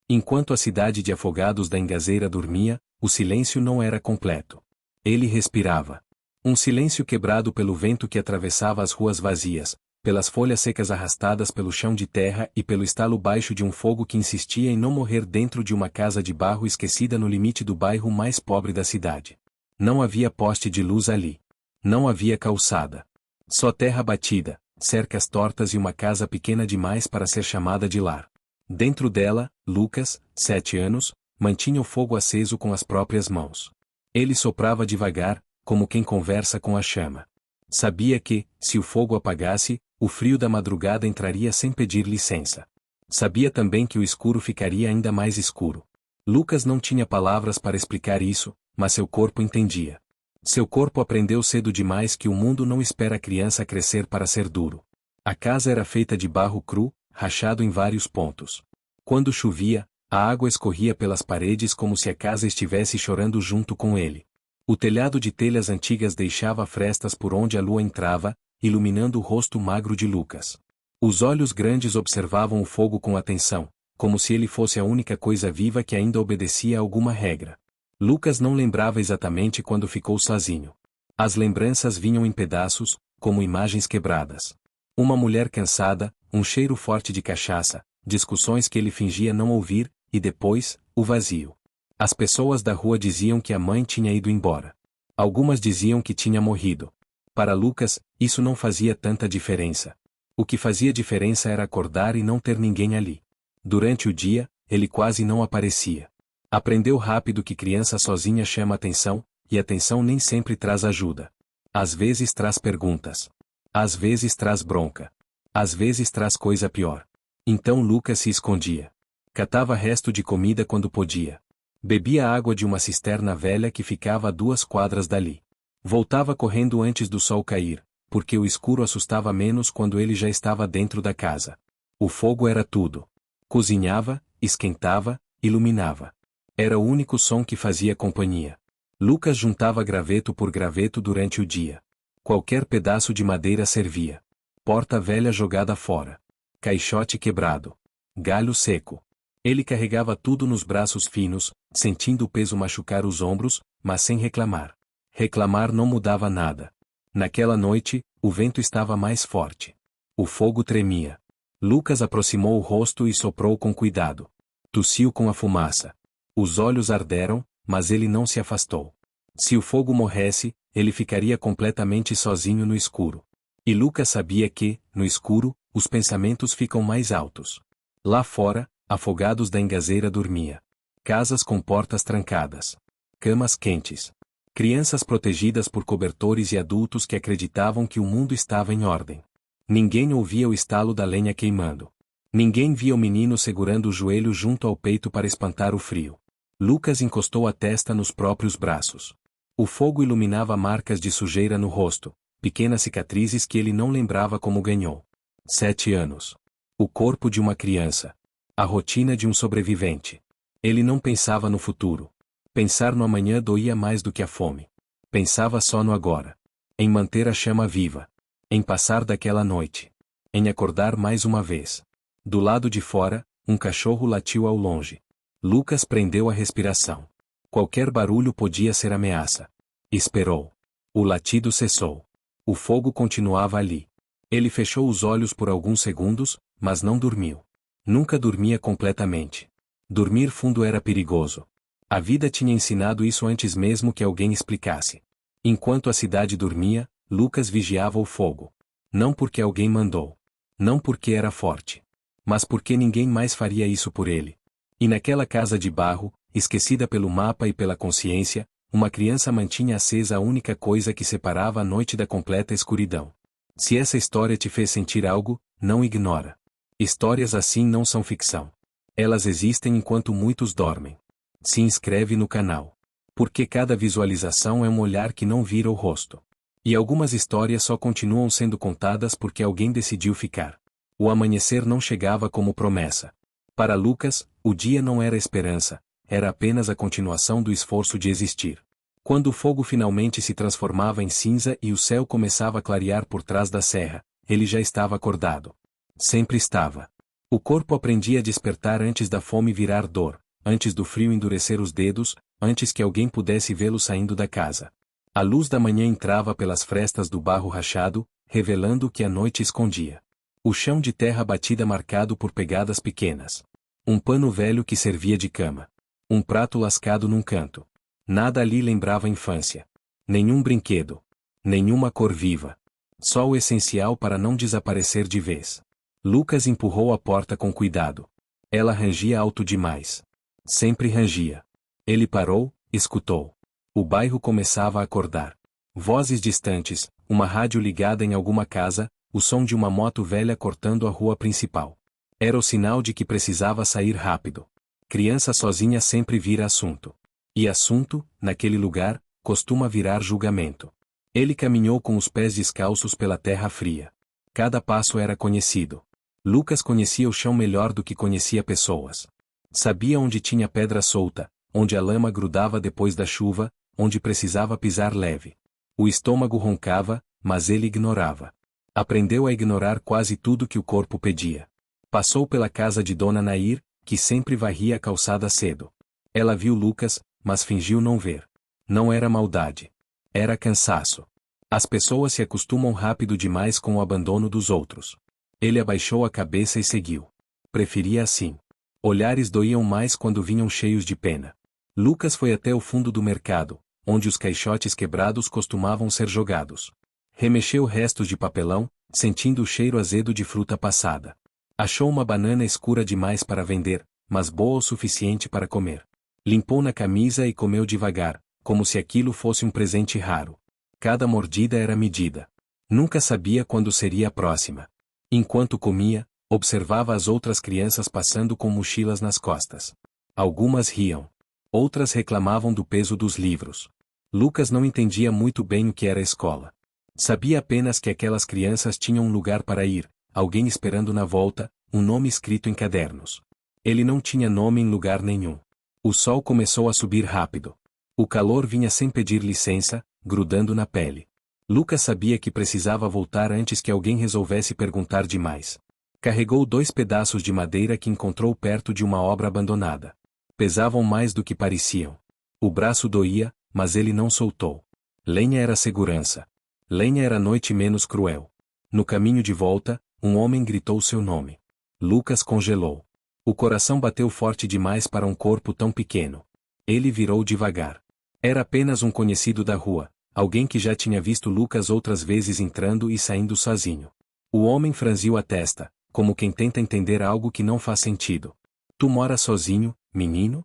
Enquanto a cidade de Afogados da Ingazeira dormia, o silêncio não era completo. Ele respirava. Um silêncio quebrado pelo vento que atravessava as ruas vazias, pelas folhas secas arrastadas pelo chão de terra e pelo estalo baixo de um fogo que insistia em não morrer dentro de uma casa de barro esquecida no limite do bairro mais pobre da cidade. Não havia poste de luz ali. Não havia calçada. Só terra batida, cercas tortas e uma casa pequena demais para ser chamada de lar. Dentro dela, Lucas, 7 anos, mantinha o fogo aceso com as próprias mãos. Ele soprava devagar, como quem conversa com a chama. Sabia que, se o fogo apagasse, o frio da madrugada entraria sem pedir licença. Sabia também que o escuro ficaria ainda mais escuro. Lucas não tinha palavras para explicar isso, mas seu corpo entendia. Seu corpo aprendeu cedo demais que o mundo não espera a criança crescer para ser duro. A casa era feita de barro cru, rachado em vários pontos. Quando chovia, a água escorria pelas paredes como se a casa estivesse chorando junto com ele. O telhado de telhas antigas deixava frestas por onde a lua entrava, iluminando o rosto magro de Lucas. Os olhos grandes observavam o fogo com atenção, como se ele fosse a única coisa viva que ainda obedecia a alguma regra. Lucas não lembrava exatamente quando ficou sozinho. As lembranças vinham em pedaços, como imagens quebradas. Uma mulher cansada, um cheiro forte de cachaça, discussões que ele fingia não ouvir, e depois, o vazio. As pessoas da rua diziam que a mãe tinha ido embora. Algumas diziam que tinha morrido. Para Lucas, isso não fazia tanta diferença. O que fazia diferença era acordar e não ter ninguém ali. Durante o dia, ele quase não aparecia. Aprendeu rápido que criança sozinha chama atenção, e atenção nem sempre traz ajuda. Às vezes traz perguntas. Às vezes traz bronca. Às vezes traz coisa pior. Então Lucas se escondia. Catava resto de comida quando podia. Bebia água de uma cisterna velha que ficava a 2 quadras dali. Voltava correndo antes do sol cair, porque o escuro assustava menos quando ele já estava dentro da casa. O fogo era tudo. Cozinhava, esquentava, iluminava. Era o único som que fazia companhia. Lucas juntava graveto por graveto durante o dia. Qualquer pedaço de madeira servia. Porta velha jogada fora. Caixote quebrado. Galho seco. Ele carregava tudo nos braços finos, sentindo o peso machucar os ombros, mas sem reclamar. Reclamar não mudava nada. Naquela noite, o vento estava mais forte. O fogo tremia. Lucas aproximou o rosto e soprou com cuidado. Tossiu com a fumaça. Os olhos arderam, mas ele não se afastou. Se o fogo morresse, ele ficaria completamente sozinho no escuro. E Lucas sabia que, no escuro, os pensamentos ficam mais altos. Lá fora, Afogados da Ingazeira dormia. Casas com portas trancadas. Camas quentes. Crianças protegidas por cobertores e adultos que acreditavam que o mundo estava em ordem. Ninguém ouvia o estalo da lenha queimando. Ninguém via o menino segurando o joelho junto ao peito para espantar o frio. Lucas encostou a testa nos próprios braços. O fogo iluminava marcas de sujeira no rosto, pequenas cicatrizes que ele não lembrava como ganhou. 7 anos. O corpo de uma criança. A rotina de um sobrevivente. Ele não pensava no futuro. Pensar no amanhã doía mais do que a fome. Pensava só no agora. Em manter a chama viva. Em passar daquela noite. Em acordar mais uma vez. Do lado de fora, um cachorro latiu ao longe. Lucas prendeu a respiração. Qualquer barulho podia ser ameaça. Esperou. O latido cessou. O fogo continuava ali. Ele fechou os olhos por alguns segundos, mas não dormiu. Nunca dormia completamente. Dormir fundo era perigoso. A vida tinha ensinado isso antes mesmo que alguém explicasse. Enquanto a cidade dormia, Lucas vigiava o fogo. Não porque alguém mandou. Não porque era forte. Mas porque ninguém mais faria isso por ele. E naquela casa de barro, esquecida pelo mapa e pela consciência, uma criança mantinha acesa a única coisa que separava a noite da completa escuridão. Se essa história te fez sentir algo, não ignora. Histórias assim não são ficção. Elas existem enquanto muitos dormem. Se inscreve no canal. Porque cada visualização é um olhar que não vira o rosto. E algumas histórias só continuam sendo contadas porque alguém decidiu ficar. O amanhecer não chegava como promessa. Para Lucas, o dia não era esperança, era apenas a continuação do esforço de existir. Quando o fogo finalmente se transformava em cinza e o céu começava a clarear por trás da serra, ele já estava acordado. Sempre estava. O corpo aprendia a despertar antes da fome virar dor, antes do frio endurecer os dedos, antes que alguém pudesse vê-lo saindo da casa. A luz da manhã entrava pelas frestas do barro rachado, revelando o que a noite escondia. O chão de terra batida marcado por pegadas pequenas. Um pano velho que servia de cama. Um prato lascado num canto. Nada ali lembrava a infância. Nenhum brinquedo. Nenhuma cor viva. Só o essencial para não desaparecer de vez. Lucas empurrou a porta com cuidado. Ela rangia alto demais. Sempre rangia. Ele parou, escutou. O bairro começava a acordar. Vozes distantes, uma rádio ligada em alguma casa, o som de uma moto velha cortando a rua principal. Era o sinal de que precisava sair rápido. Criança sozinha sempre vira assunto. E assunto, naquele lugar, costuma virar julgamento. Ele caminhou com os pés descalços pela terra fria. Cada passo era conhecido. Lucas conhecia o chão melhor do que conhecia pessoas. Sabia onde tinha pedra solta, onde a lama grudava depois da chuva, onde precisava pisar leve. O estômago roncava, mas ele ignorava. Aprendeu a ignorar quase tudo que o corpo pedia. Passou pela casa de Dona Nair, que sempre varria a calçada cedo. Ela viu Lucas, mas fingiu não ver. Não era maldade. Era cansaço. As pessoas se acostumam rápido demais com o abandono dos outros. Ele abaixou a cabeça e seguiu. Preferia assim. Olhares doíam mais quando vinham cheios de pena. Lucas foi até o fundo do mercado, onde os caixotes quebrados costumavam ser jogados. Remexeu restos de papelão, sentindo o cheiro azedo de fruta passada. Achou uma banana escura demais para vender, mas boa o suficiente para comer. Limpou na camisa e comeu devagar, como se aquilo fosse um presente raro. Cada mordida era medida. Nunca sabia quando seria a próxima. Enquanto comia, observava as outras crianças passando com mochilas nas costas. Algumas riam. Outras reclamavam do peso dos livros. Lucas não entendia muito bem o que era escola. Sabia apenas que aquelas crianças tinham um lugar para ir, alguém esperando na volta, um nome escrito em cadernos. Ele não tinha nome em lugar nenhum. O sol começou a subir rápido. O calor vinha sem pedir licença, grudando na pele. Lucas sabia que precisava voltar antes que alguém resolvesse perguntar demais. Carregou 2 pedaços de madeira que encontrou perto de uma obra abandonada. Pesavam mais do que pareciam. O braço doía, mas ele não soltou. Lenha era segurança. Lenha era a noite menos cruel. No caminho de volta, um homem gritou seu nome. Lucas congelou. O coração bateu forte demais para um corpo tão pequeno. Ele virou devagar. Era apenas um conhecido da rua, alguém que já tinha visto Lucas outras vezes entrando e saindo sozinho. O homem franziu a testa, como quem tenta entender algo que não faz sentido. Tu moras sozinho, menino?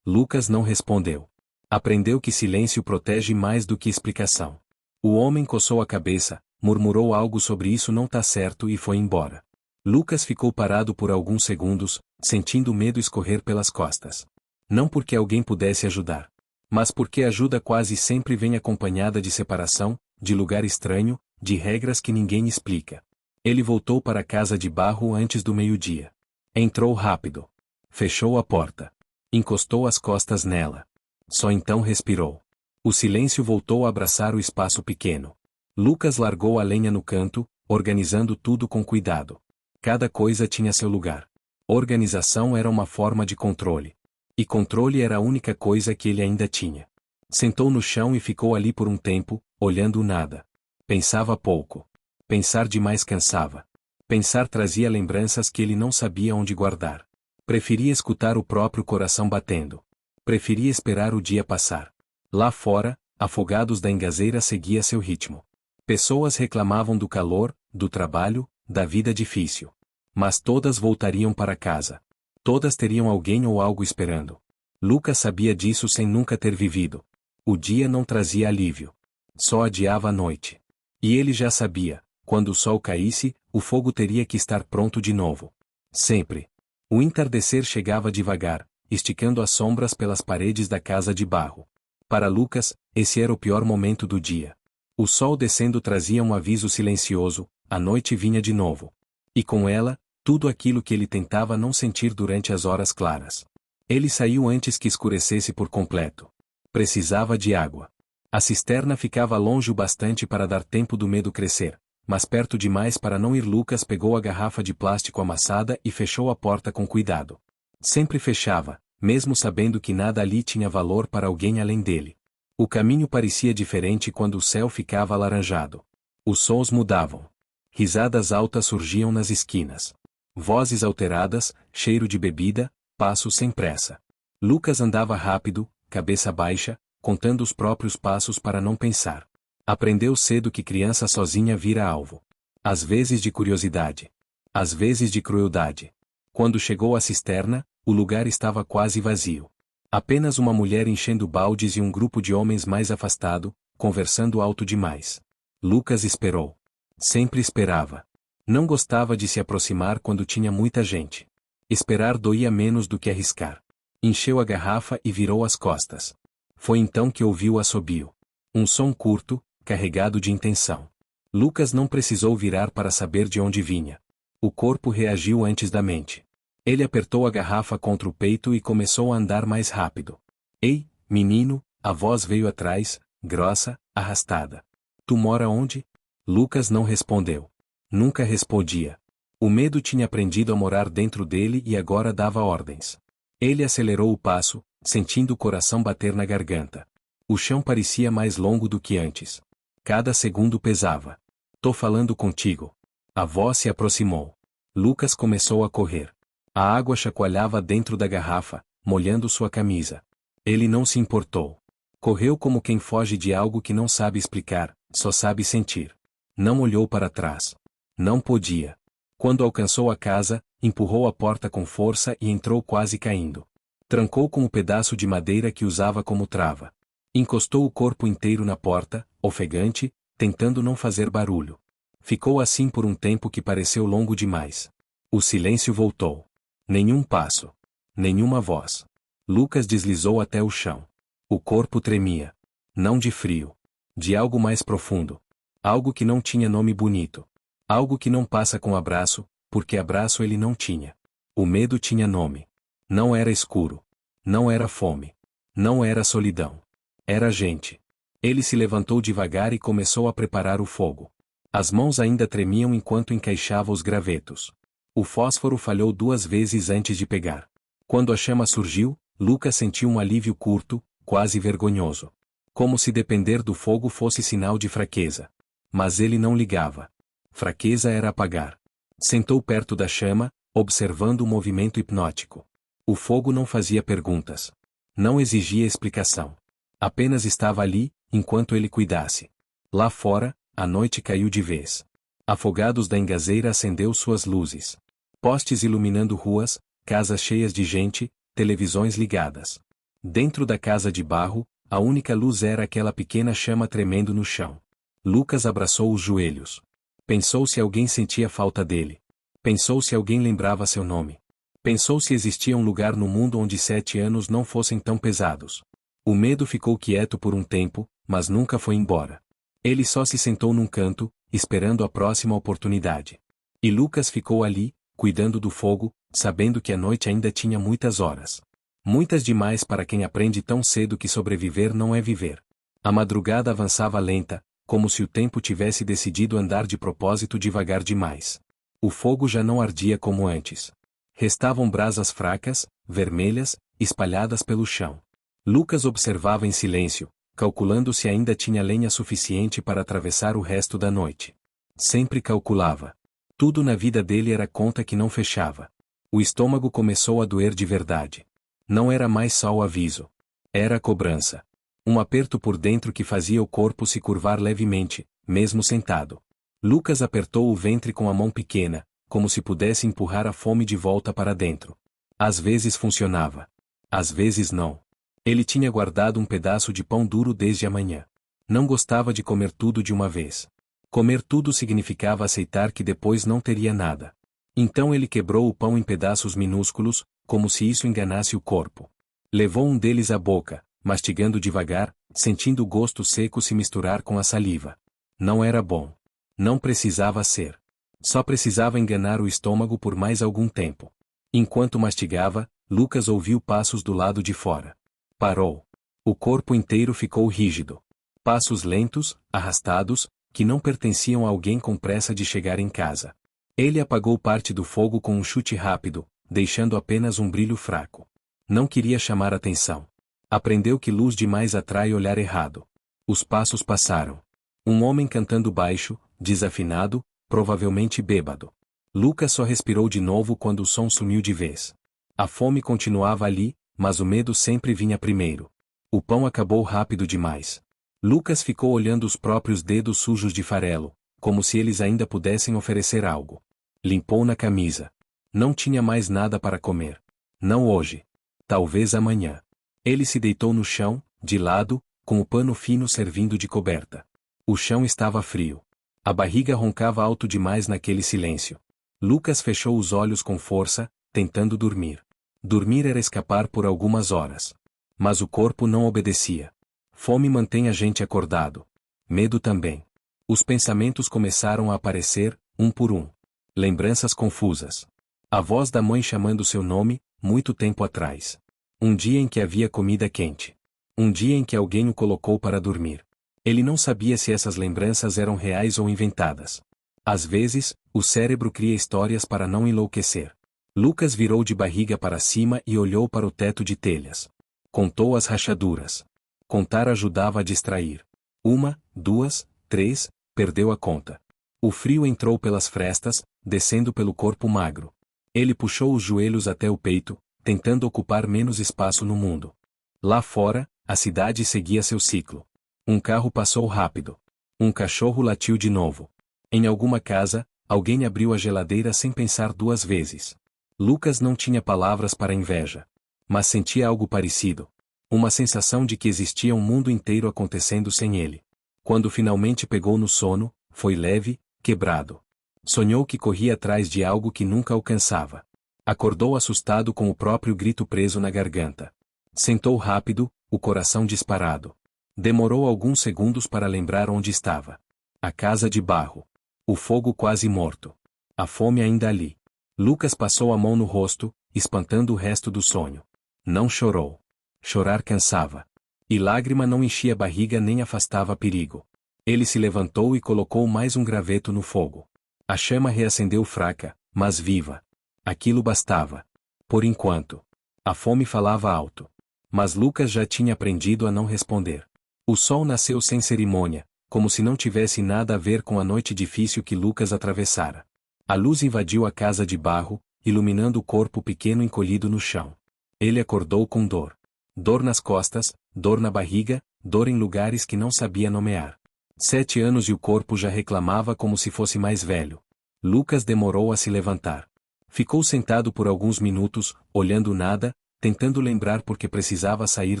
Lucas não respondeu. Aprendeu que silêncio protege mais do que explicação. O homem coçou a cabeça, murmurou algo sobre isso não tá certo e foi embora. Lucas ficou parado por alguns segundos, sentindo o medo escorrer pelas costas. Não porque alguém pudesse ajudar, mas porque ajuda quase sempre vem acompanhada de separação, de lugar estranho, de regras que ninguém explica. Ele voltou para a casa de barro antes do meio-dia. Entrou rápido. Fechou a porta. Encostou as costas nela. Só então respirou. O silêncio voltou a abraçar o espaço pequeno. Lucas largou a lenha no canto, organizando tudo com cuidado. Cada coisa tinha seu lugar. Organização era uma forma de controle. E controle era a única coisa que ele ainda tinha. Sentou no chão e ficou ali por um tempo, olhando o nada. Pensava pouco. Pensar demais cansava. Pensar trazia lembranças que ele não sabia onde guardar. Preferia escutar o próprio coração batendo. Preferia esperar o dia passar. Lá fora, Afogados da Engazeira seguia seu ritmo. Pessoas reclamavam do calor, do trabalho, da vida difícil. Mas todas voltariam para casa. Todas teriam alguém ou algo esperando. Lucas sabia disso sem nunca ter vivido. O dia não trazia alívio. Só adiava a noite. E ele já sabia, quando o sol caísse, o fogo teria que estar pronto de novo. Sempre. O entardecer chegava devagar, esticando as sombras pelas paredes da casa de barro. Para Lucas, esse era o pior momento do dia. O sol descendo trazia um aviso silencioso, a noite vinha de novo. E com ela, tudo aquilo que ele tentava não sentir durante as horas claras. Ele saiu antes que escurecesse por completo. Precisava de água. A cisterna ficava longe o bastante para dar tempo do medo crescer, mas perto demais para não ir. Lucas pegou a garrafa de plástico amassada e fechou a porta com cuidado. Sempre fechava, mesmo sabendo que nada ali tinha valor para alguém além dele. O caminho parecia diferente quando o céu ficava alaranjado. Os sons mudavam. Risadas altas surgiam nas esquinas. Vozes alteradas, cheiro de bebida, passos sem pressa. Lucas andava rápido, cabeça baixa, contando os próprios passos para não pensar. Aprendeu cedo que criança sozinha vira alvo. Às vezes de curiosidade. Às vezes de crueldade. Quando chegou à cisterna, o lugar estava quase vazio. Apenas uma mulher enchendo baldes e um grupo de homens mais afastado, conversando alto demais. Lucas esperou. Sempre esperava. Não gostava de se aproximar quando tinha muita gente. Esperar doía menos do que arriscar. Encheu a garrafa e virou as costas. Foi então que ouviu o assobio. Um som curto, carregado de intenção. Lucas não precisou virar para saber de onde vinha. O corpo reagiu antes da mente. Ele apertou a garrafa contra o peito e começou a andar mais rápido. Ei, menino, a voz veio atrás, grossa, arrastada. Tu mora onde? Lucas não respondeu. Nunca respondia. O medo tinha aprendido a morar dentro dele e agora dava ordens. Ele acelerou o passo, sentindo o coração bater na garganta. O chão parecia mais longo do que antes. Cada segundo pesava. Tô falando contigo. A voz se aproximou. Lucas começou a correr. A água chacoalhava dentro da garrafa, molhando sua camisa. Ele não se importou. Correu como quem foge de algo que não sabe explicar, só sabe sentir. Não olhou para trás. Não podia. Quando alcançou a casa, empurrou a porta com força e entrou quase caindo. Trancou com o pedaço de madeira que usava como trava. Encostou o corpo inteiro na porta, ofegante, tentando não fazer barulho. Ficou assim por um tempo que pareceu longo demais. O silêncio voltou. Nenhum passo. Nenhuma voz. Lucas deslizou até o chão. O corpo tremia. Não de frio. De algo mais profundo. Algo que não tinha nome bonito. Algo que não passa com abraço, porque abraço ele não tinha. O medo tinha nome. Não era escuro. Não era fome. Não era solidão. Era gente. Ele se levantou devagar e começou a preparar o fogo. As mãos ainda tremiam enquanto encaixava os gravetos. O fósforo falhou 2 vezes antes de pegar. Quando a chama surgiu, Lucas sentiu um alívio curto, quase vergonhoso. Como se depender do fogo fosse sinal de fraqueza. Mas ele não ligava. Fraqueza era apagar. Sentou perto da chama, observando o movimento hipnótico. O fogo não fazia perguntas. Não exigia explicação. Apenas estava ali, enquanto ele cuidasse. Lá fora, a noite caiu de vez. Afogados da Engazeira acendeu suas luzes. Postes iluminando ruas, casas cheias de gente, televisões ligadas. Dentro da casa de barro, a única luz era aquela pequena chama tremendo no chão. Lucas abraçou os joelhos. Pensou se alguém sentia falta dele. Pensou se alguém lembrava seu nome. Pensou se existia um lugar no mundo onde 7 anos não fossem tão pesados. O medo ficou quieto por um tempo, mas nunca foi embora. Ele só se sentou num canto, esperando a próxima oportunidade. E Lucas ficou ali, cuidando do fogo, sabendo que a noite ainda tinha muitas horas. Muitas demais para quem aprende tão cedo que sobreviver não é viver. A madrugada avançava lenta, como se o tempo tivesse decidido andar de propósito devagar demais. O fogo já não ardia como antes. Restavam brasas fracas, vermelhas, espalhadas pelo chão. Lucas observava em silêncio, calculando se ainda tinha lenha suficiente para atravessar o resto da noite. Sempre calculava. Tudo na vida dele era conta que não fechava. O estômago começou a doer de verdade. Não era mais só o aviso. Era a cobrança. Um aperto por dentro que fazia o corpo se curvar levemente, mesmo sentado. Lucas apertou o ventre com a mão pequena, como se pudesse empurrar a fome de volta para dentro. Às vezes funcionava. Às vezes não. Ele tinha guardado um pedaço de pão duro desde a manhã. Não gostava de comer tudo de uma vez. Comer tudo significava aceitar que depois não teria nada. Então ele quebrou o pão em pedaços minúsculos, como se isso enganasse o corpo. Levou um deles à boca, mastigando devagar, sentindo o gosto seco se misturar com a saliva. Não era bom. Não precisava ser. Só precisava enganar o estômago por mais algum tempo. Enquanto mastigava, Lucas ouviu passos do lado de fora. Parou. O corpo inteiro ficou rígido. Passos lentos, arrastados, que não pertenciam a alguém com pressa de chegar em casa. Ele apagou parte do fogo com um chute rápido, deixando apenas um brilho fraco. Não queria chamar atenção. Aprendeu que luz demais atrai olhar errado. Os passos passaram. Um homem cantando baixo, desafinado, provavelmente bêbado. Lucas só respirou de novo quando o som sumiu de vez. A fome continuava ali, mas o medo sempre vinha primeiro. O pão acabou rápido demais. Lucas ficou olhando os próprios dedos sujos de farelo, como se eles ainda pudessem oferecer algo. Limpou na camisa. Não tinha mais nada para comer. Não hoje. Talvez amanhã. Ele se deitou no chão, de lado, com o pano fino servindo de coberta. O chão estava frio. A barriga roncava alto demais naquele silêncio. Lucas fechou os olhos com força, tentando dormir. Dormir era escapar por algumas horas. Mas o corpo não obedecia. Fome mantém a gente acordado. Medo também. Os pensamentos começaram a aparecer, um por um. Lembranças confusas. A voz da mãe chamando seu nome, muito tempo atrás. Um dia em que havia comida quente. Um dia em que alguém o colocou para dormir. Ele não sabia se essas lembranças eram reais ou inventadas. Às vezes, o cérebro cria histórias para não enlouquecer. Lucas virou de barriga para cima e olhou para o teto de telhas. Contou as rachaduras. Contar ajudava a distrair. 1, 2, 3, perdeu a conta. O frio entrou pelas frestas, descendo pelo corpo magro. Ele puxou os joelhos até o peito, tentando ocupar menos espaço no mundo. Lá fora, a cidade seguia seu ciclo. Um carro passou rápido. Um cachorro latiu de novo. Em alguma casa, alguém abriu a geladeira sem pensar duas vezes. Lucas não tinha palavras para inveja. Mas sentia algo parecido. Uma sensação de que existia um mundo inteiro acontecendo sem ele. Quando finalmente pegou no sono, foi leve, quebrado. Sonhou que corria atrás de algo que nunca alcançava. Acordou assustado com o próprio grito preso na garganta. Sentou rápido, o coração disparado. Demorou alguns segundos para lembrar onde estava. A casa de barro. O fogo quase morto. A fome ainda ali. Lucas passou a mão no rosto, espantando o resto do sonho. Não chorou. Chorar cansava. E lágrima não enchia a barriga nem afastava perigo. Ele se levantou e colocou mais um graveto no fogo. A chama reacendeu fraca, mas viva. Aquilo bastava. Por enquanto. A fome falava alto. Mas Lucas já tinha aprendido a não responder. O sol nasceu sem cerimônia, como se não tivesse nada a ver com a noite difícil que Lucas atravessara. A luz invadiu a casa de barro, iluminando o corpo pequeno encolhido no chão. Ele acordou com dor. Dor nas costas, dor na barriga, dor em lugares que não sabia nomear. 7 anos e o corpo já reclamava como se fosse mais velho. Lucas demorou a se levantar. Ficou sentado por alguns minutos, olhando nada, tentando lembrar porque precisava sair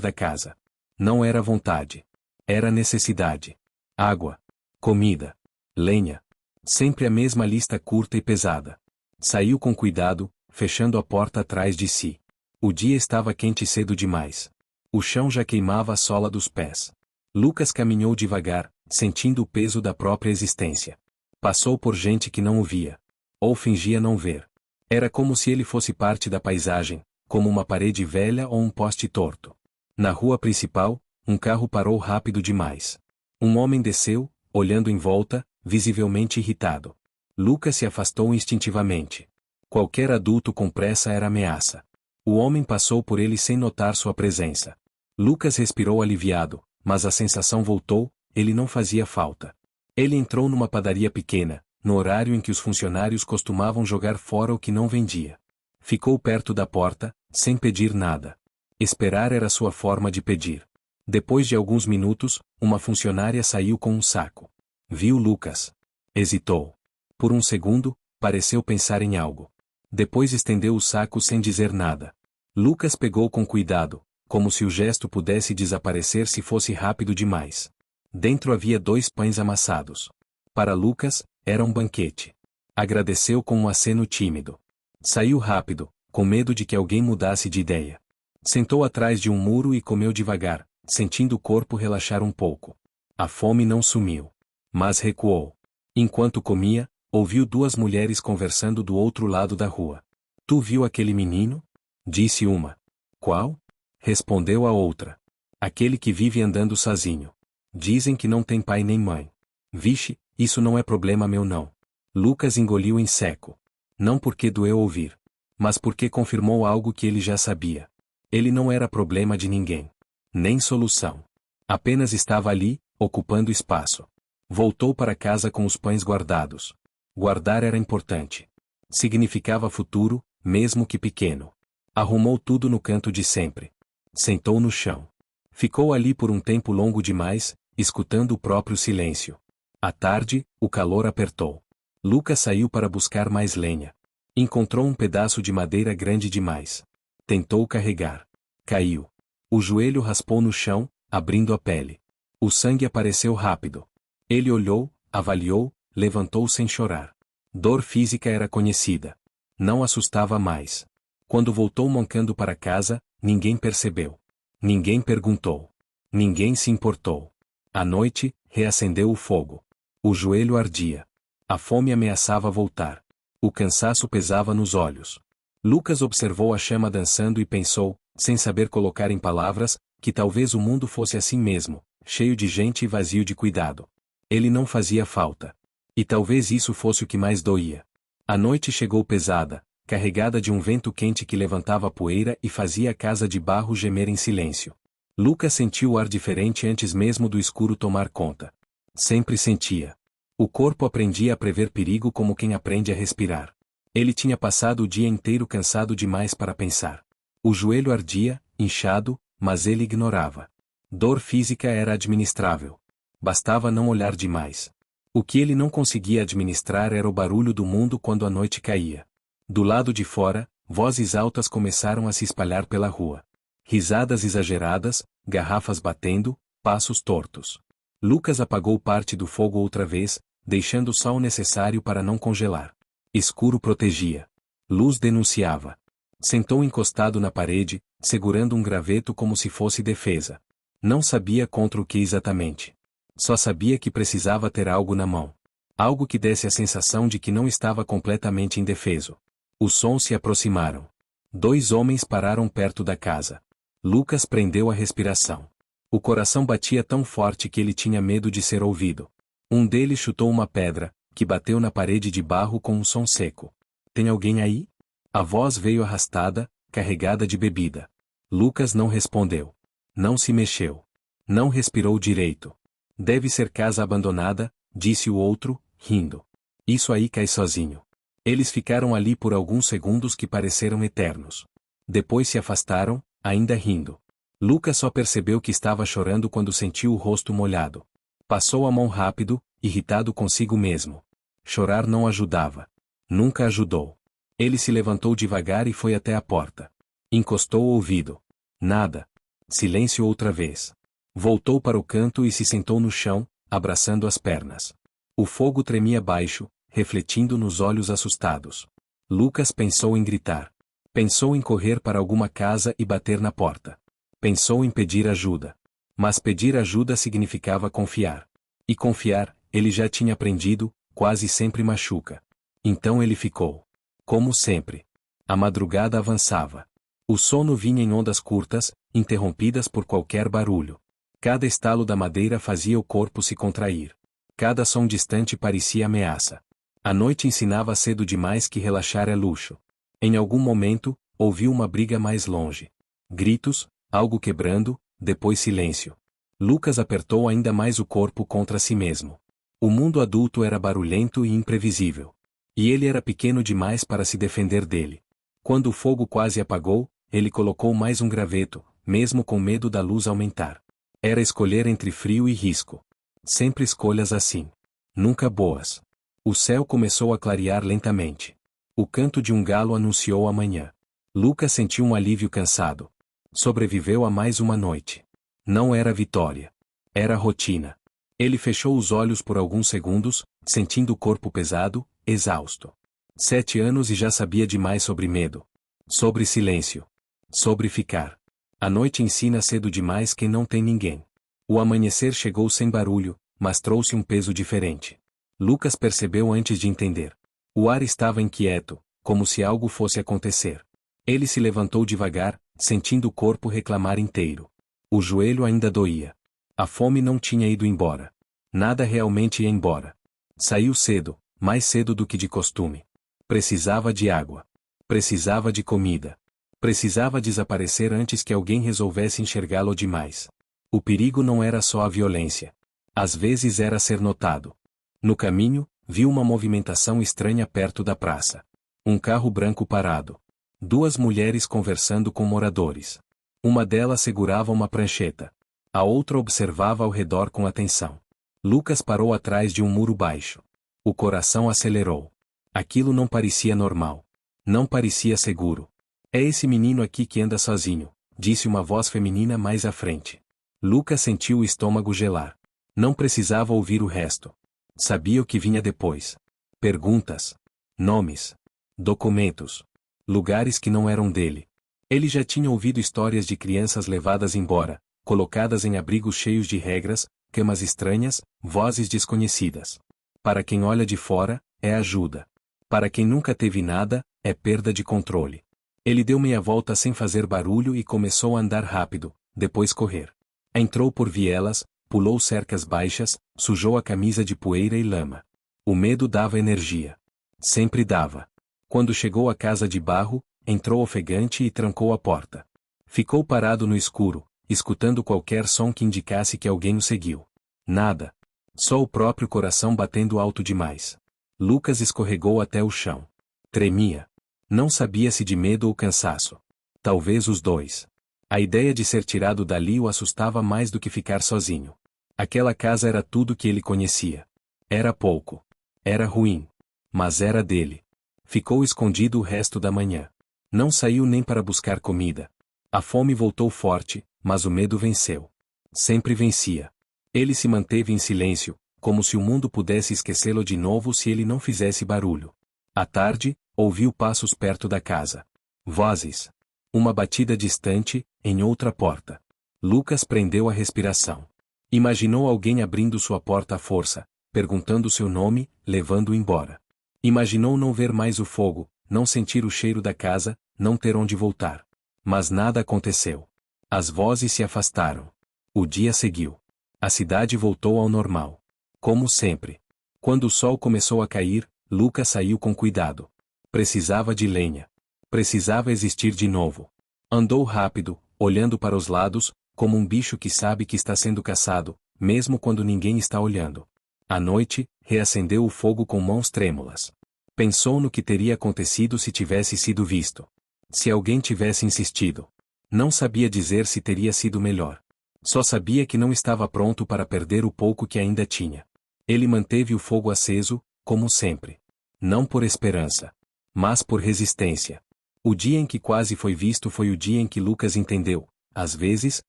da casa. Não era vontade. Era necessidade. Água. Comida. Lenha. Sempre a mesma lista curta e pesada. Saiu com cuidado, fechando a porta atrás de si. O dia estava quente cedo demais. O chão já queimava a sola dos pés. Lucas caminhou devagar, sentindo o peso da própria existência. Passou por gente que não o via. Ou fingia não ver. Era como se ele fosse parte da paisagem, como uma parede velha ou um poste torto. Na rua principal, um carro parou rápido demais. Um homem desceu, olhando em volta, visivelmente irritado. Lucas se afastou instintivamente. Qualquer adulto com pressa era ameaça. O homem passou por ele sem notar sua presença. Lucas respirou aliviado, mas a sensação voltou, ele não fazia falta. Ele entrou numa padaria pequena, no horário em que os funcionários costumavam jogar fora o que não vendia. Ficou perto da porta, sem pedir nada. Esperar era sua forma de pedir. Depois de alguns minutos, uma funcionária saiu com um saco. Viu Lucas. Hesitou. Por um segundo, pareceu pensar em algo. Depois estendeu o saco sem dizer nada. Lucas pegou com cuidado, como se o gesto pudesse desaparecer se fosse rápido demais. Dentro havia 2 pães amassados. Para Lucas, era um banquete. Agradeceu com um aceno tímido. Saiu rápido, com medo de que alguém mudasse de ideia. Sentou atrás de um muro e comeu devagar, sentindo o corpo relaxar um pouco. A fome não sumiu. Mas recuou. Enquanto comia, ouviu 2 mulheres conversando do outro lado da rua. Tu viu aquele menino? Disse uma. Qual? Respondeu a outra. Aquele que vive andando sozinho. Dizem que não tem pai nem mãe. Vixe, isso não é problema meu não. Lucas engoliu em seco. Não porque doeu ouvir, mas porque confirmou algo que ele já sabia. Ele não era problema de ninguém. Nem solução. Apenas estava ali, ocupando espaço. Voltou para casa com os pães guardados. Guardar era importante. Significava futuro, mesmo que pequeno. Arrumou tudo no canto de sempre. Sentou no chão. Ficou ali por um tempo longo demais, escutando o próprio silêncio. À tarde, o calor apertou. Lucas saiu para buscar mais lenha. Encontrou um pedaço de madeira grande demais. Tentou carregar. Caiu. O joelho raspou no chão, abrindo a pele. O sangue apareceu rápido. Ele olhou, avaliou, levantou sem chorar. Dor física era conhecida. Não assustava mais. Quando voltou mancando para casa, ninguém percebeu. Ninguém perguntou. Ninguém se importou. À noite, reacendeu o fogo. O joelho ardia. A fome ameaçava voltar. O cansaço pesava nos olhos. Lucas observou a chama dançando e pensou, sem saber colocar em palavras, que talvez o mundo fosse assim mesmo, cheio de gente e vazio de cuidado. Ele não fazia falta. E talvez isso fosse o que mais doía. A noite chegou pesada, carregada de um vento quente que levantava a poeira e fazia a casa de barro gemer em silêncio. Lucas sentiu o ar diferente antes mesmo do escuro tomar conta. Sempre sentia. O corpo aprendia a prever perigo como quem aprende a respirar. Ele tinha passado o dia inteiro cansado demais para pensar. O joelho ardia, inchado, mas ele ignorava. Dor física era administrável. Bastava não olhar demais. O que ele não conseguia administrar era o barulho do mundo quando a noite caía. Do lado de fora, vozes altas começaram a se espalhar pela rua. Risadas exageradas, garrafas batendo, passos tortos. Lucas apagou parte do fogo outra vez, deixando só o necessário para não congelar. Escuro protegia. Luz denunciava. Sentou encostado na parede, segurando um graveto como se fosse defesa. Não sabia contra o que exatamente. Só sabia que precisava ter algo na mão. Algo que desse a sensação de que não estava completamente indefeso. Os sons se aproximaram. 2 homens pararam perto da casa. Lucas prendeu a respiração. O coração batia tão forte que ele tinha medo de ser ouvido. Um deles chutou uma pedra, que bateu na parede de barro com um som seco. Tem alguém aí? A voz veio arrastada, carregada de bebida. Lucas não respondeu. Não se mexeu. Não respirou direito. Deve ser casa abandonada, disse o outro, rindo. Isso aí cai sozinho. Eles ficaram ali por alguns segundos que pareceram eternos. Depois se afastaram, ainda rindo. Lucas só percebeu que estava chorando quando sentiu o rosto molhado. Passou a mão rápido, irritado consigo mesmo. Chorar não ajudava. Nunca ajudou. Ele se levantou devagar e foi até a porta. Encostou o ouvido. Nada. Silêncio outra vez. Voltou para o canto e se sentou no chão, abraçando as pernas. O fogo tremia baixo, refletindo nos olhos assustados. Lucas pensou em gritar. Pensou em correr para alguma casa e bater na porta. Pensou em pedir ajuda. Mas pedir ajuda significava confiar. E confiar, ele já tinha aprendido, quase sempre machuca. Então ele ficou. Como sempre. A madrugada avançava. O sono vinha em ondas curtas, interrompidas por qualquer barulho. Cada estalo da madeira fazia o corpo se contrair. Cada som distante parecia ameaça. A noite ensinava cedo demais que relaxar é luxo. Em algum momento, ouviu uma briga mais longe. Gritos, algo quebrando, depois silêncio. Lucas apertou ainda mais o corpo contra si mesmo. O mundo adulto era barulhento e imprevisível. E ele era pequeno demais para se defender dele. Quando o fogo quase apagou, ele colocou mais um graveto, mesmo com medo da luz aumentar. Era escolher entre frio e risco. Sempre escolhas assim. Nunca boas. O céu começou a clarear lentamente. O canto de um galo anunciou a manhã. Lucas sentiu um alívio cansado. Sobreviveu a mais uma noite. Não era vitória. Era rotina. Ele fechou os olhos por alguns segundos, sentindo o corpo pesado, exausto. 7 anos e já sabia demais sobre medo. Sobre silêncio. Sobre ficar. A noite ensina cedo demais quem não tem ninguém. O amanhecer chegou sem barulho, mas trouxe um peso diferente. Lucas percebeu antes de entender. O ar estava inquieto, como se algo fosse acontecer. Ele se levantou devagar, sentindo o corpo reclamar inteiro. O joelho ainda doía. A fome não tinha ido embora. Nada realmente ia embora. Saiu cedo, mais cedo do que de costume. Precisava de água. Precisava de comida. Precisava desaparecer antes que alguém resolvesse enxergá-lo demais. O perigo não era só a violência. Às vezes era ser notado. No caminho, viu uma movimentação estranha perto da praça. Um carro branco parado. Duas mulheres conversando com moradores. Uma delas segurava uma prancheta. A outra observava ao redor com atenção. Lucas parou atrás de um muro baixo. O coração acelerou. Aquilo não parecia normal. Não parecia seguro. É esse menino aqui que anda sozinho, disse uma voz feminina mais à frente. Lucas sentiu o estômago gelar. Não precisava ouvir o resto. Sabia o que vinha depois. Perguntas. Nomes. Documentos. Lugares que não eram dele. Ele já tinha ouvido histórias de crianças levadas embora, colocadas em abrigos cheios de regras, camas estranhas, vozes desconhecidas. Para quem olha de fora, é ajuda. Para quem nunca teve nada, é perda de controle. Ele deu meia volta sem fazer barulho e começou a andar rápido, depois correr. Entrou por vielas, pulou cercas baixas, sujou a camisa de poeira e lama. O medo dava energia. Sempre dava. Quando chegou à casa de barro, entrou ofegante e trancou a porta. Ficou parado no escuro, escutando qualquer som que indicasse que alguém o seguiu. Nada. Só o próprio coração batendo alto demais. Lucas escorregou até o chão. Tremia. Não sabia se de medo ou cansaço. Talvez os dois. A ideia de ser tirado dali o assustava mais do que ficar sozinho. Aquela casa era tudo que ele conhecia. Era pouco. Era ruim. Mas era dele. Ficou escondido o resto da manhã. Não saiu nem para buscar comida. A fome voltou forte, mas o medo venceu. Sempre vencia. Ele se manteve em silêncio, como se o mundo pudesse esquecê-lo de novo se ele não fizesse barulho. À tarde, ouviu passos perto da casa. Vozes. Uma batida distante, em outra porta. Lucas prendeu a respiração. Imaginou alguém abrindo sua porta à força, perguntando seu nome, levando-o embora. Imaginou não ver mais o fogo, não sentir o cheiro da casa, não ter onde voltar. Mas nada aconteceu. As vozes se afastaram. O dia seguiu. A cidade voltou ao normal. Como sempre. Quando o sol começou a cair, Lucas saiu com cuidado. Precisava de lenha. Precisava existir de novo. Andou rápido, olhando para os lados, como um bicho que sabe que está sendo caçado, mesmo quando ninguém está olhando. À noite, reacendeu o fogo com mãos trêmulas. Pensou no que teria acontecido se tivesse sido visto. Se alguém tivesse insistido. Não sabia dizer se teria sido melhor. Só sabia que não estava pronto para perder o pouco que ainda tinha. Ele manteve o fogo aceso, como sempre. Não por esperança. Mas por resistência. O dia em que quase foi visto foi o dia em que Lucas entendeu. Às vezes,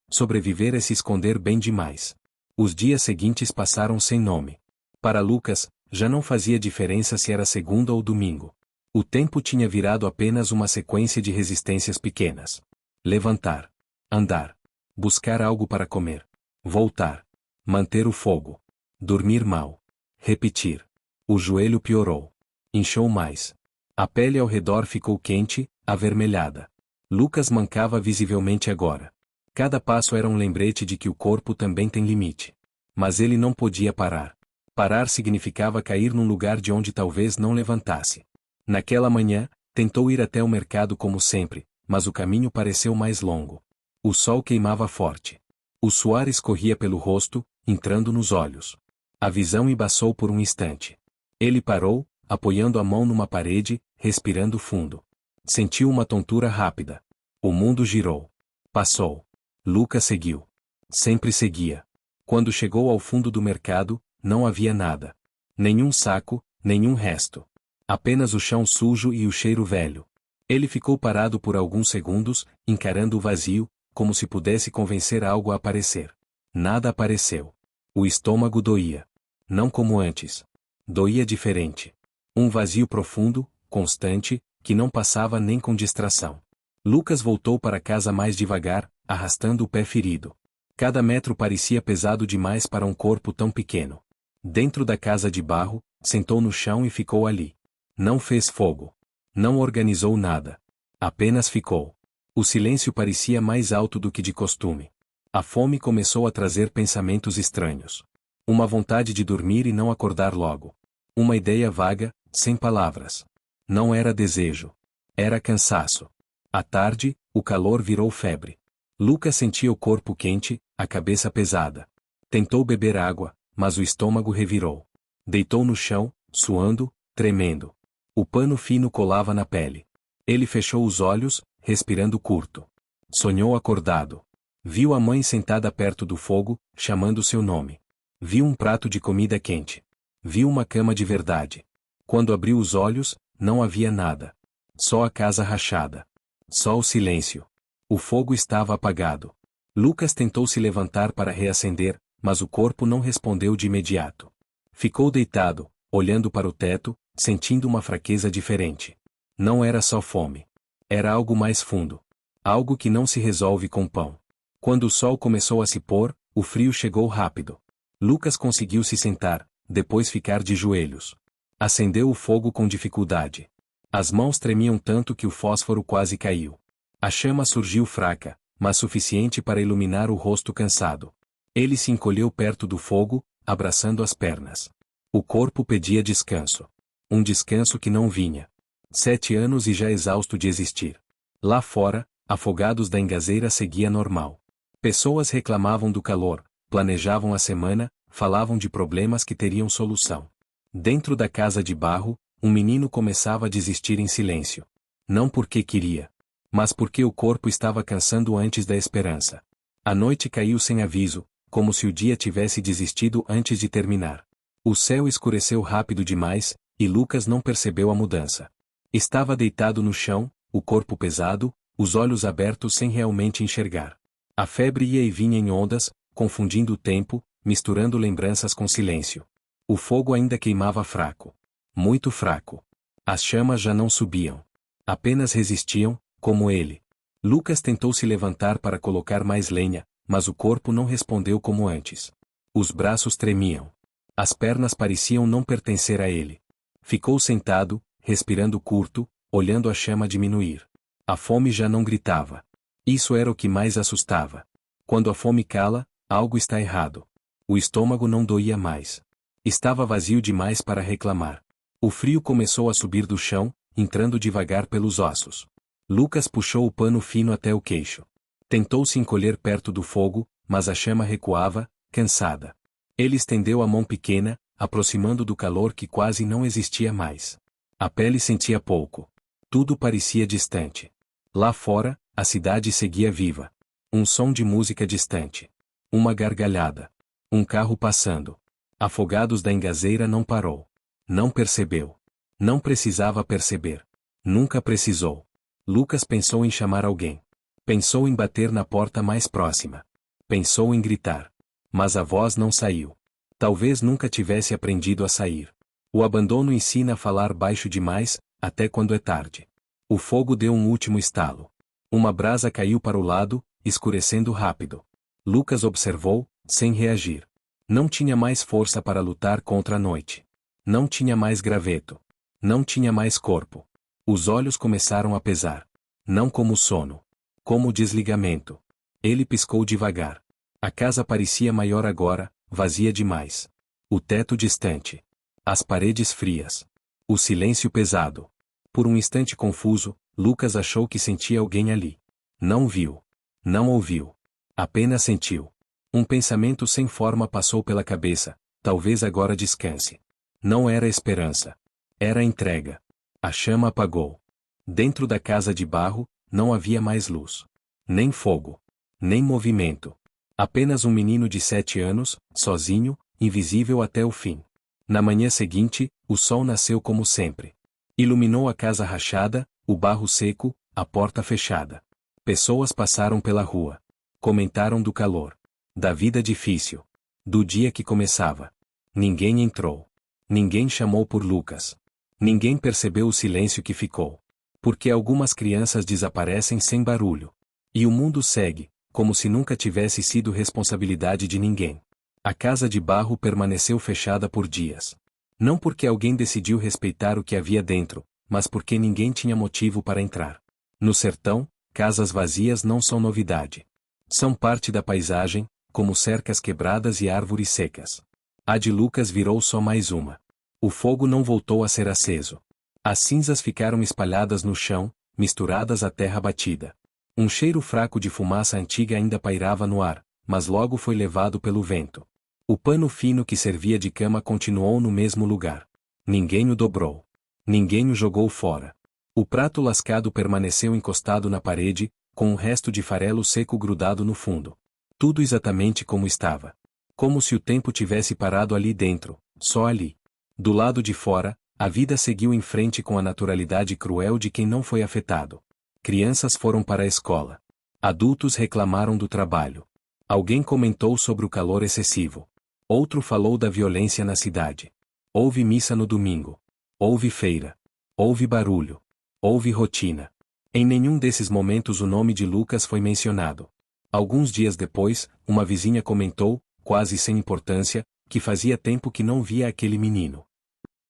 sobreviver é se esconder bem demais. Os dias seguintes passaram sem nome. Para Lucas, já não fazia diferença se era segunda ou domingo. O tempo tinha virado apenas uma sequência de resistências pequenas. Levantar. Andar. Buscar algo para comer. Voltar. Manter o fogo. Dormir mal. Repetir. O joelho piorou. Inchou mais. A pele ao redor ficou quente, avermelhada. Lucas mancava visivelmente agora. Cada passo era um lembrete de que o corpo também tem limite. Mas ele não podia parar. Parar significava cair num lugar de onde talvez não levantasse. Naquela manhã, tentou ir até o mercado como sempre, mas o caminho pareceu mais longo. O sol queimava forte. O suor escorria pelo rosto, entrando nos olhos. A visão embaçou por um instante. Ele parou, apoiando a mão numa parede, respirando fundo. Sentiu uma tontura rápida. O mundo girou. Passou. Lucas seguiu. Sempre seguia. Quando chegou ao fundo do mercado, não havia nada. Nenhum saco, nenhum resto. Apenas o chão sujo e o cheiro velho. Ele ficou parado por alguns segundos, encarando o vazio, como se pudesse convencer algo a aparecer. Nada apareceu. O estômago doía. Não como antes. Doía diferente. Um vazio profundo, constante, que não passava nem com distração. Lucas voltou para casa mais devagar, arrastando o pé ferido. Cada metro parecia pesado demais para um corpo tão pequeno. Dentro da casa de barro, sentou no chão e ficou ali. Não fez fogo. Não organizou nada. Apenas ficou. O silêncio parecia mais alto do que de costume. A fome começou a trazer pensamentos estranhos. Uma vontade de dormir e não acordar logo. Uma ideia vaga, sem palavras. Não era desejo. Era cansaço. À tarde, o calor virou febre. Lucas sentia o corpo quente, a cabeça pesada. Tentou beber água, mas o estômago revirou. Deitou no chão, suando, tremendo. O pano fino colava na pele. Ele fechou os olhos, respirando curto. Sonhou acordado. Viu a mãe sentada perto do fogo, chamando seu nome. Viu um prato de comida quente. Viu uma cama de verdade. Quando abriu os olhos, não havia nada. Só a casa rachada. Só o silêncio. O fogo estava apagado. Lucas tentou se levantar para reacender, mas o corpo não respondeu de imediato. Ficou deitado, olhando para o teto, sentindo uma fraqueza diferente. Não era só fome. Era algo mais fundo. Algo que não se resolve com pão. Quando o sol começou a se pôr, o frio chegou rápido. Lucas conseguiu se sentar, depois ficar de joelhos. Acendeu o fogo com dificuldade. As mãos tremiam tanto que o fósforo quase caiu. A chama surgiu fraca, mas suficiente para iluminar o rosto cansado. Ele se encolheu perto do fogo, abraçando as pernas. O corpo pedia descanso. Um descanso que não vinha. 7 anos e já exausto de existir. Lá fora, Afogados da Engazeira seguia normal. Pessoas reclamavam do calor, planejavam a semana, falavam de problemas que teriam solução. Dentro da casa de barro, um menino começava a desistir em silêncio. Não porque queria, mas porque o corpo estava cansando antes da esperança. A noite caiu sem aviso, como se o dia tivesse desistido antes de terminar. O céu escureceu rápido demais, e Lucas não percebeu a mudança. Estava deitado no chão, o corpo pesado, os olhos abertos sem realmente enxergar. A febre ia e vinha em ondas, confundindo o tempo, misturando lembranças com silêncio. O fogo ainda queimava fraco. Muito fraco. As chamas já não subiam. Apenas resistiam, como ele. Lucas tentou se levantar para colocar mais lenha, mas o corpo não respondeu como antes. Os braços tremiam. As pernas pareciam não pertencer a ele. Ficou sentado, respirando curto, olhando a chama diminuir. A fome já não gritava. Isso era o que mais assustava. Quando a fome cala, algo está errado. O estômago não doía mais. Estava vazio demais para reclamar. O frio começou a subir do chão, entrando devagar pelos ossos. Lucas puxou o pano fino até o queixo. Tentou se encolher perto do fogo, mas a chama recuava, cansada. Ele estendeu a mão pequena, aproximando do calor que quase não existia mais. A pele sentia pouco. Tudo parecia distante. Lá fora, a cidade seguia viva. Um som de música distante. Uma gargalhada. Um carro passando. Afogados da Engazeira não parou. Não percebeu. Não precisava perceber. Nunca precisou. Lucas pensou em chamar alguém. Pensou em bater na porta mais próxima. Pensou em gritar. Mas a voz não saiu. Talvez nunca tivesse aprendido a sair. O abandono ensina a falar baixo demais, até quando é tarde. O fogo deu um último estalo. Uma brasa caiu para o lado, escurecendo rápido. Lucas observou, sem reagir. Não tinha mais força para lutar contra a noite. Não tinha mais graveto. Não tinha mais corpo. Os olhos começaram a pesar. Não como sono. Como desligamento. Ele piscou devagar. A casa parecia maior agora, vazia demais. O teto distante. As paredes frias. O silêncio pesado. Por um instante confuso, Lucas achou que sentia alguém ali. Não viu. Não ouviu. Apenas sentiu. Um pensamento sem forma passou pela cabeça, talvez agora descanse. Não era esperança. Era entrega. A chama apagou. Dentro da casa de barro, não havia mais luz. Nem fogo. Nem movimento. Apenas um menino de 7 anos, sozinho, invisível até o fim. Na manhã seguinte, o sol nasceu como sempre. Iluminou a casa rachada, o barro seco, a porta fechada. Pessoas passaram pela rua. Comentaram do calor. Da vida difícil. Do dia que começava. Ninguém entrou. Ninguém chamou por Lucas. Ninguém percebeu o silêncio que ficou. Porque algumas crianças desaparecem sem barulho. E o mundo segue, como se nunca tivesse sido responsabilidade de ninguém. A casa de barro permaneceu fechada por dias. Não porque alguém decidiu respeitar o que havia dentro, mas porque ninguém tinha motivo para entrar. No sertão, casas vazias não são novidade. São parte da paisagem, como cercas quebradas e árvores secas. A de Lucas virou só mais uma. O fogo não voltou a ser aceso. As cinzas ficaram espalhadas no chão, misturadas à terra batida. Um cheiro fraco de fumaça antiga ainda pairava no ar, mas logo foi levado pelo vento. O pano fino que servia de cama continuou no mesmo lugar. Ninguém o dobrou. Ninguém o jogou fora. O prato lascado permaneceu encostado na parede, com um resto de farelo seco grudado no fundo. Tudo exatamente como estava. Como se o tempo tivesse parado ali dentro, só ali. Do lado de fora, a vida seguiu em frente com a naturalidade cruel de quem não foi afetado. Crianças foram para a escola. Adultos reclamaram do trabalho. Alguém comentou sobre o calor excessivo. Outro falou da violência na cidade. Houve missa no domingo. Houve feira. Houve barulho. Houve rotina. Em nenhum desses momentos o nome de Lucas foi mencionado. Alguns dias depois, uma vizinha comentou, quase sem importância, que fazia tempo que não via aquele menino.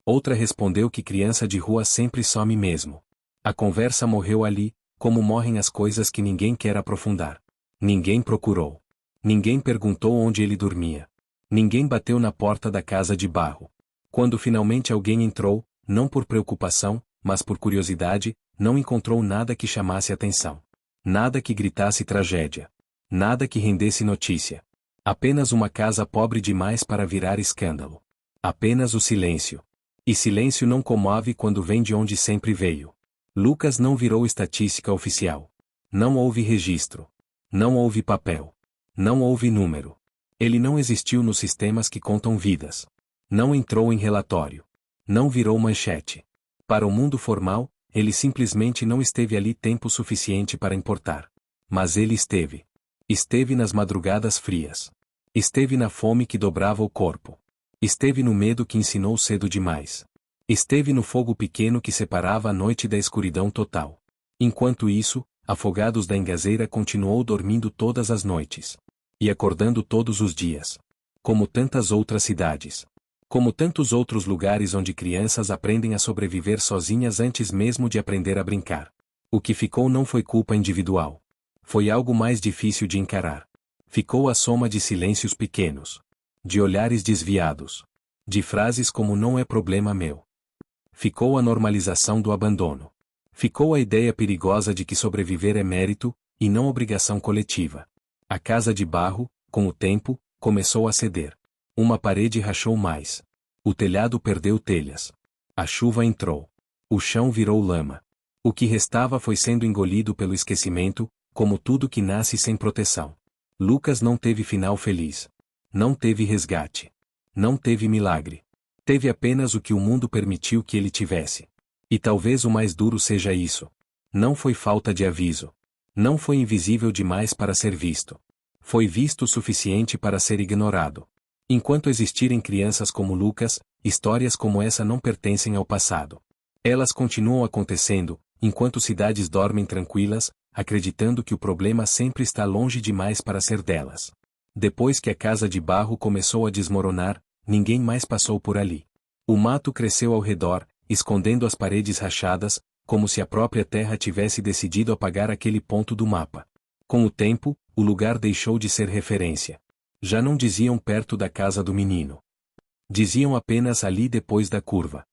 Outra respondeu que criança de rua sempre some mesmo. A conversa morreu ali, como morrem as coisas que ninguém quer aprofundar. Ninguém procurou. Ninguém perguntou onde ele dormia. Ninguém bateu na porta da casa de barro. Quando finalmente alguém entrou, não por preocupação, mas por curiosidade, não encontrou nada que chamasse atenção. Nada que gritasse tragédia. Nada que rendesse notícia. Apenas uma casa pobre demais para virar escândalo. Apenas o silêncio. E silêncio não comove quando vem de onde sempre veio. Lucas não virou estatística oficial. Não houve registro. Não houve papel. Não houve número. Ele não existiu nos sistemas que contam vidas. Não entrou em relatório. Não virou manchete. Para o mundo formal, ele simplesmente não esteve ali tempo suficiente para importar. Mas ele esteve. Esteve nas madrugadas frias. Esteve na fome que dobrava o corpo. Esteve no medo que ensinou cedo demais. Esteve no fogo pequeno que separava a noite da escuridão total. Enquanto isso, Afogados da Engazeira continuou dormindo todas as noites. E acordando todos os dias. Como tantas outras cidades. Como tantos outros lugares onde crianças aprendem a sobreviver sozinhas antes mesmo de aprender a brincar. O que ficou não foi culpa individual. Foi algo mais difícil de encarar. Ficou a soma de silêncios pequenos. De olhares desviados. De frases como não é problema meu. Ficou a normalização do abandono. Ficou a ideia perigosa de que sobreviver é mérito, e não obrigação coletiva. A casa de barro, com o tempo, começou a ceder. Uma parede rachou mais. O telhado perdeu telhas. A chuva entrou. O chão virou lama. O que restava foi sendo engolido pelo esquecimento, como tudo que nasce sem proteção. Lucas não teve final feliz. Não teve resgate. Não teve milagre. Teve apenas o que o mundo permitiu que ele tivesse. E talvez o mais duro seja isso. Não foi falta de aviso. Não foi invisível demais para ser visto. Foi visto o suficiente para ser ignorado. Enquanto existirem crianças como Lucas, histórias como essa não pertencem ao passado. Elas continuam acontecendo, enquanto cidades dormem tranquilas, acreditando que o problema sempre está longe demais para ser delas. Depois que a casa de barro começou a desmoronar, ninguém mais passou por ali. O mato cresceu ao redor, escondendo as paredes rachadas, como se a própria terra tivesse decidido apagar aquele ponto do mapa. Com o tempo, o lugar deixou de ser referência. Já não diziam perto da casa do menino. Diziam apenas ali depois da curva.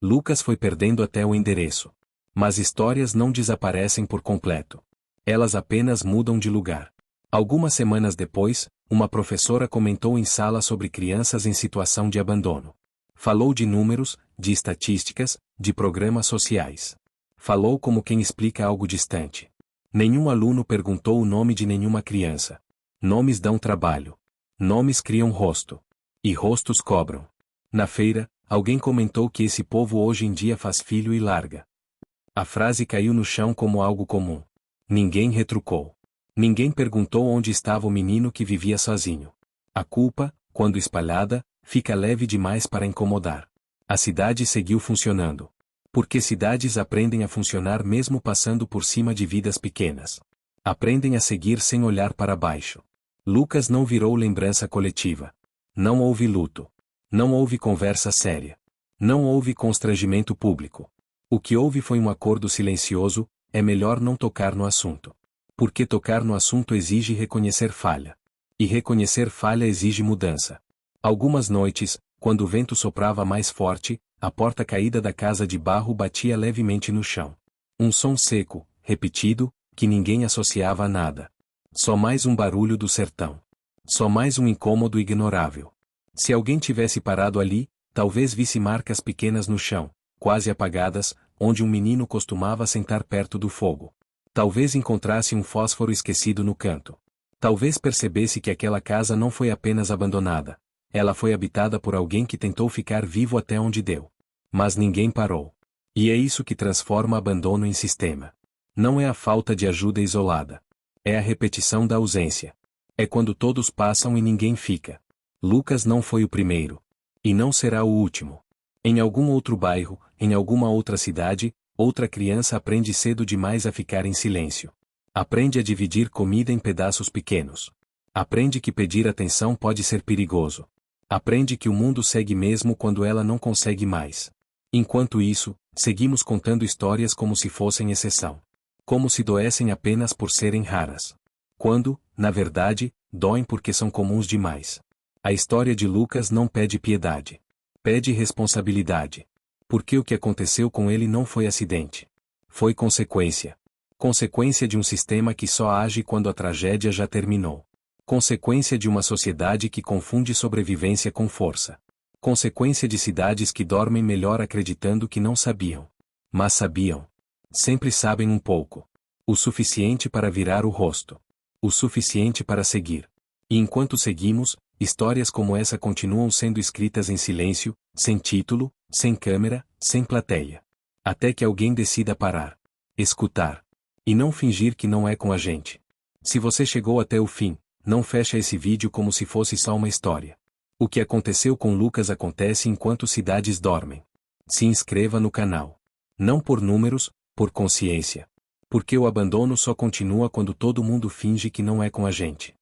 Lucas foi perdendo até o endereço. Mas histórias não desaparecem por completo. Elas apenas mudam de lugar. Algumas semanas depois, uma professora comentou em sala sobre crianças em situação de abandono. Falou de números, de estatísticas, de programas sociais. Falou como quem explica algo distante. Nenhum aluno perguntou o nome de nenhuma criança. Nomes dão trabalho. Nomes criam rosto. E rostos cobram. Na feira, alguém comentou que esse povo hoje em dia faz filho e larga. A frase caiu no chão como algo comum. Ninguém retrucou. Ninguém perguntou onde estava o menino que vivia sozinho. A culpa, quando espalhada, fica leve demais para incomodar. A cidade seguiu funcionando. Porque cidades aprendem a funcionar mesmo passando por cima de vidas pequenas. Aprendem a seguir sem olhar para baixo. Lucas não virou lembrança coletiva. Não houve luto. Não houve conversa séria. Não houve constrangimento público. O que houve foi um acordo silencioso: é melhor não tocar no assunto. Porque tocar no assunto exige reconhecer falha. E reconhecer falha exige mudança. Algumas noites, Quando o vento soprava mais forte, a porta caída da casa de barro batia levemente no chão. Um som seco, repetido, que ninguém associava a nada. Só mais um barulho do sertão. Só mais um incômodo ignorável. Se alguém tivesse parado ali, talvez visse marcas pequenas no chão, quase apagadas, onde um menino costumava sentar perto do fogo. Talvez encontrasse um fósforo esquecido no canto. Talvez percebesse que aquela casa não foi apenas abandonada. Ela foi habitada por alguém que tentou ficar vivo até onde deu. Mas ninguém parou. E é isso que transforma abandono em sistema. Não é a falta de ajuda isolada. É a repetição da ausência. É quando todos passam e ninguém fica. Lucas não foi o primeiro. E não será o último. Em algum outro bairro, em alguma outra cidade, outra criança aprende cedo demais a ficar em silêncio. Aprende a dividir comida em pedaços pequenos. Aprende que pedir atenção pode ser perigoso. Aprende que o mundo segue mesmo quando ela não consegue mais. Enquanto isso, seguimos contando histórias como se fossem exceção. Como se doessem apenas por serem raras. Quando, na verdade, doem porque são comuns demais. A história de Lucas não pede piedade. Pede responsabilidade. Porque o que aconteceu com ele não foi acidente. Foi consequência. Consequência de um sistema que só age quando a tragédia já terminou. Consequência de uma sociedade que confunde sobrevivência com força. Consequência de cidades que dormem melhor acreditando que não sabiam. Mas sabiam. Sempre sabem um pouco. O suficiente para virar o rosto. O suficiente para seguir. E enquanto seguimos, histórias como essa continuam sendo escritas em silêncio, sem título, sem câmera, sem plateia. Até que alguém decida parar. Escutar. E não fingir que não é com a gente. Se você chegou até o fim, não fecha esse vídeo como se fosse só uma história. O que aconteceu com Lucas acontece enquanto cidades dormem. Se inscreva no canal. Não por números, por consciência. Porque o abandono só continua quando todo mundo finge que não é com a gente.